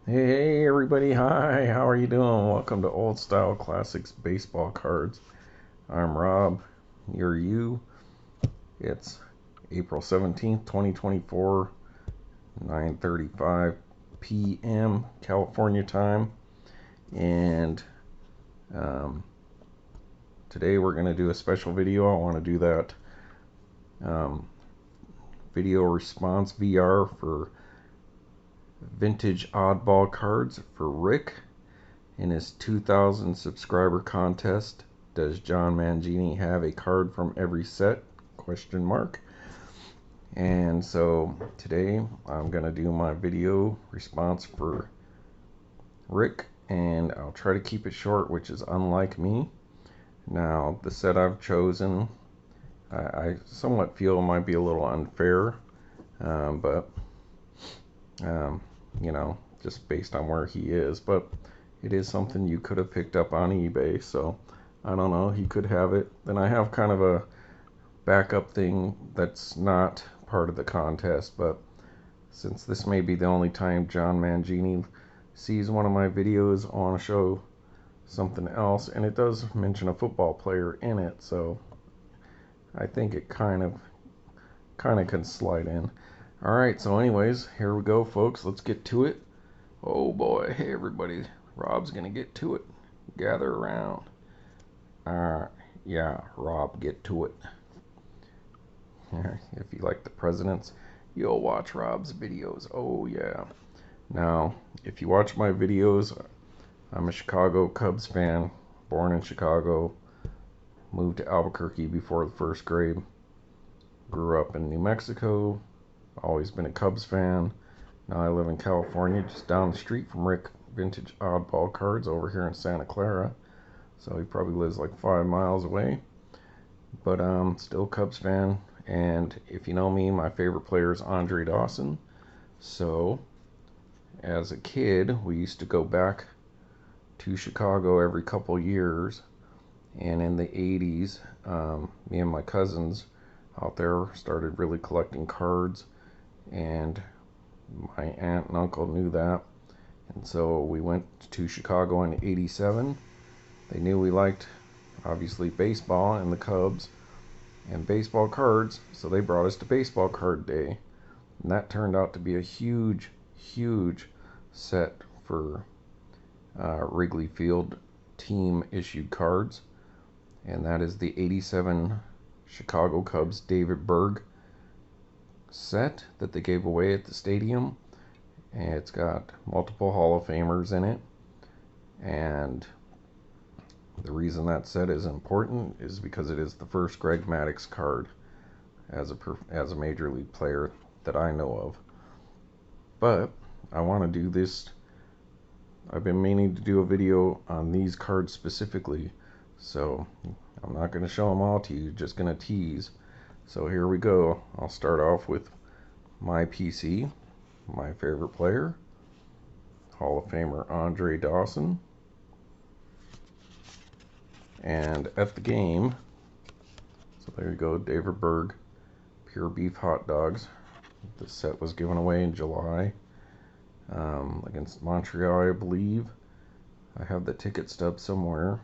Hey everybody, hi, how are you doing? Welcome to Old Style Classics Baseball Cards. I'm Rob, you're you. It's April 17th, 2024, 9:35 p.m. California time. And um, today we're going to do a special video. I want to do that um, video response VR for Vintage Oddball Cards for Rick in his 2,000 subscriber contest. Does John Mangini have a card from every set? Question mark. And so today I'm gonna do my video response for Rick, and I'll try to keep it short, which is unlike me. Now the set I've chosen, I somewhat feel might be a little unfair, but you know, just based on where he is, but it is something you could have picked up on eBay, so I don't know, he could have it. Then I have kind of a backup thing that's not part of the contest, but since this may be the only time John Mangini sees one of my videos, I want to show something else, and it does mention a football player in it, so I think it kind of can slide in. Alright, so anyways, here we go, folks. Let's get to it. Oh boy, hey everybody. Rob's gonna get to it. Gather around. Yeah, Rob, get to it. If you like the presidents, you'll watch Rob's videos. Oh yeah. Now, if you watch my videos, I'm a Chicago Cubs fan, born in Chicago, moved to Albuquerque before the first grade, grew up in New Mexico, always been a Cubs fan. Now I live in California, just down the street from Rick Vintage Oddball Cards over here in Santa Clara. So he probably lives like 5 miles away. But still Cubs fan. And if you know me, my favorite player is Andre Dawson. So as a kid, we used to go back to Chicago every couple years. And in the 80s, me and my cousins out there started really collecting cards. And my aunt and uncle knew that, and so we went to Chicago in '87. They knew we liked, obviously, baseball and the Cubs and baseball cards, so they brought us to baseball card day, and that turned out to be a huge set for Wrigley Field team issued cards, and that is the '87 Chicago Cubs David Berg set that they gave away at the stadium. And it's got multiple Hall of Famers in it, and the reason that set is important is because it is the first Greg Maddux card as a major league player that I know of. But I want to do this. I've been meaning to do a video on these cards specifically, so I'm not going to show them all to you, just going to tease. So here we go. I'll start off with my PC, my favorite player, Hall of Famer Andre Dawson. And at the game, so there you go, David Berg, pure beef hot dogs. This set was given away in July against Montreal, I believe. I have the ticket stub somewhere.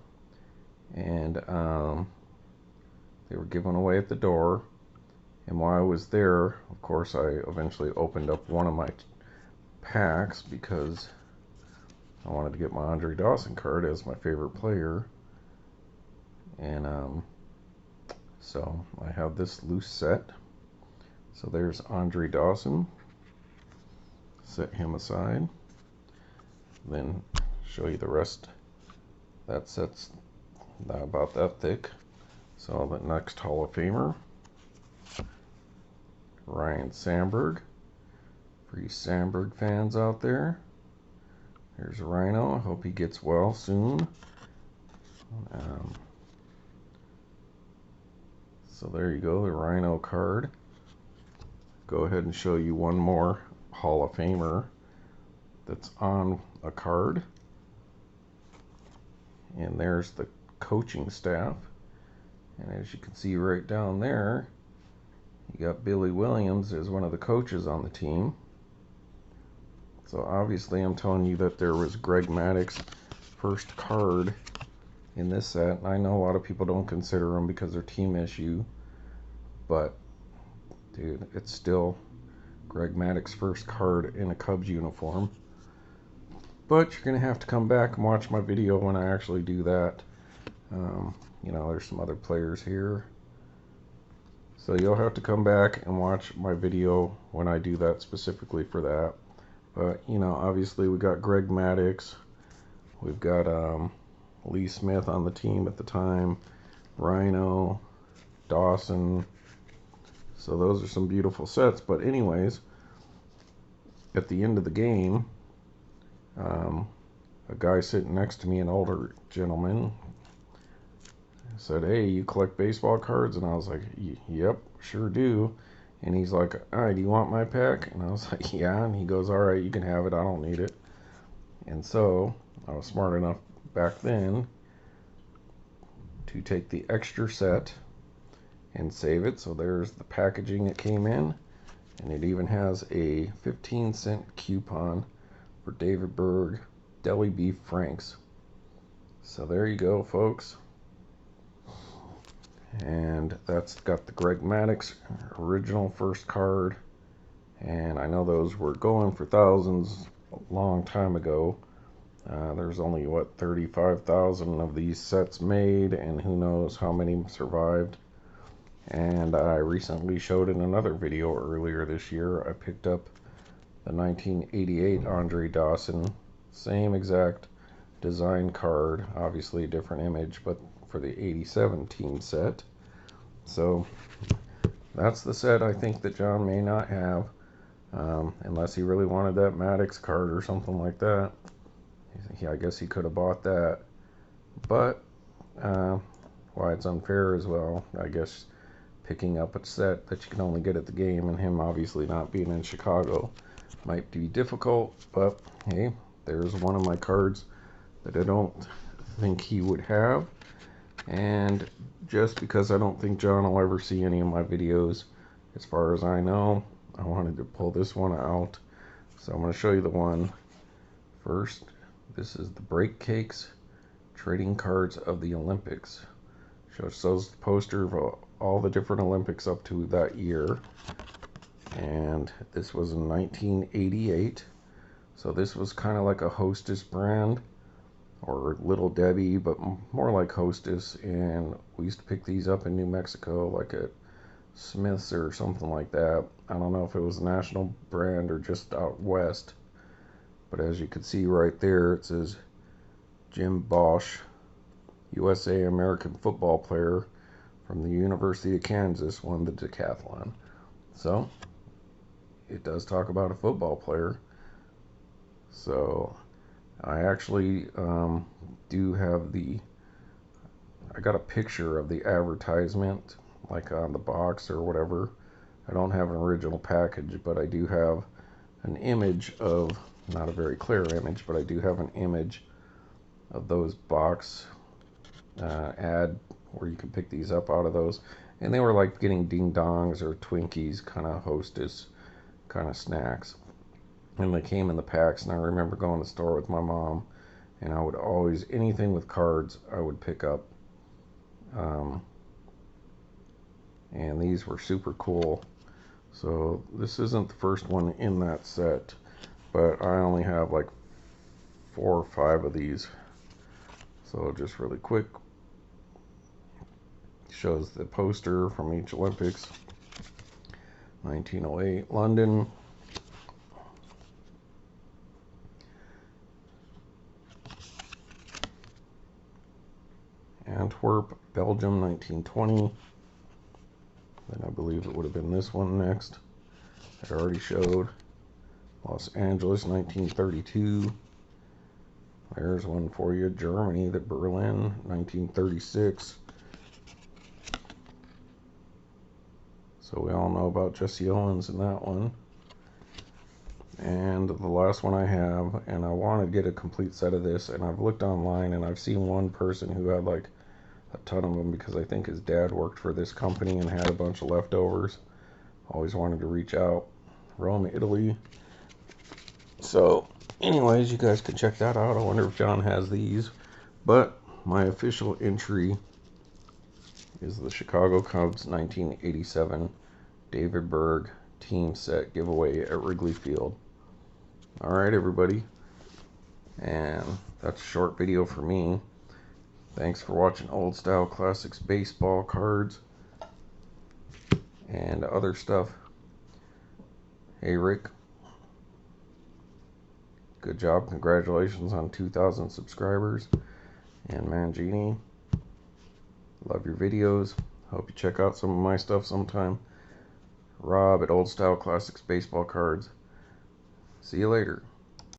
And they were given away at the door. And while I was there, of course, I eventually opened up one of my packs because I wanted to get my Andre Dawson card as my favorite player. And so I have this loose set. So there's Andre Dawson. Set him aside. Then show you the rest. That set's about that thick. So the next Hall of Famer, Ryne Sandberg. For you Sandberg fans out there, here's Rhino. I hope he gets well soon. So there you go, the Rhino card. Go ahead and show you one more Hall of Famer that's on a card. And there's the coaching staff. And as you can see right down there, you got Billy Williams as one of the coaches on the team. So obviously I'm telling you that there was Greg Maddux first card in this set. I know a lot of people don't consider them because they're team issue, but dude, it's still Greg Maddux first card in a Cubs uniform. But you're gonna have to come back and watch my video when I actually do that. You know, there's some other players here, so you'll have to come back and watch my video when I do that specifically for that. But you know, obviously we got Greg Maddux, we've got Lee Smith on the team at the time, Ryne Dawson. So those are some beautiful sets. But anyways, at the end of the game, a guy sitting next to me, an older gentleman, said, "Hey, you collect baseball cards?" And I was like, "Yep, sure do." And he's like, "All right, do you want my pack?" And I was like, "Yeah." And he goes, "All right, you can have it. I don't need it." And so I was smart enough back then to take the extra set and save it. So there's the packaging it came in, and it even has a 15-cent coupon for David Berg Deli Beef Franks. So there you go, folks. And that's got the Greg Maddux original first card, and I know those were going for thousands a long time ago. There's only, what, 35,000 of these sets made, and who knows how many survived. And I recently showed in another video earlier this year, I picked up the 1988 Andre Dawson, same exact design card, obviously a different image, but for the 87 team set. So that's the set I think that John may not have, unless he really wanted that Maddux card or something like that. I guess he could have bought that, but why it's unfair as well, I guess, picking up a set that you can only get at the game, and him obviously not being in Chicago might be difficult. But hey, there's one of my cards that I don't think he would have. And just because I don't think John will ever see any of my videos, as far as I know, I wanted to pull this one out. So I'm going to show you the one first. This is the Break Cakes Trading Cards of the Olympics. Shows the poster of all the different Olympics up to that year. And this was in 1988. So this was kind of like a Hostess brand, or Little Debbie, but more like Hostess. And we used to pick these up in New Mexico, like at Smith's or something like that. I don't know if it was a national brand or just out west. But as you can see right there, it says Jim Bosch, USA American football player from the University of Kansas, won the decathlon. So it does talk about a football player. So I actually do have I got a picture of the advertisement, like on the box or whatever. I don't have an original package, but I do have an image of, not a very clear image, but I do have an image of those box ad where you can pick these up out of those. And they were like getting ding dongs or Twinkies, kind of Hostess kind of snacks. And they came in the packs, and I remember going to the store with my mom, and I would always, anything with cards, I would pick up. And these were super cool. So this isn't the first one in that set, but I only have like 4 or 5 of these. So just really quick, shows the poster from each Olympics. 1908 London, Antwerp, Belgium, 1920. Then I believe it would have been this one next. I already showed. Los Angeles, 1932. There's one for you. Germany, the Berlin, 1936. So we all know about Jesse Owens in that one. And the last one I have, and I want to get a complete set of this, and I've looked online and I've seen one person who had like a ton of them, because I think his dad worked for this company and had a bunch of leftovers. Always wanted to reach out. Rome, Italy. So, anyways, you guys can check that out. I wonder if John has these. But my official entry is the Chicago Cubs 1987 David Berg team set giveaway at Wrigley Field. Alright, everybody. And that's a short video for me. Thanks for watching Old Style Classics baseball cards and other stuff. Hey, Rick. Good job. Congratulations on 2,000 subscribers. And Mangini, love your videos. Hope you check out some of my stuff sometime. Rob at Old Style Classics baseball cards. See you later.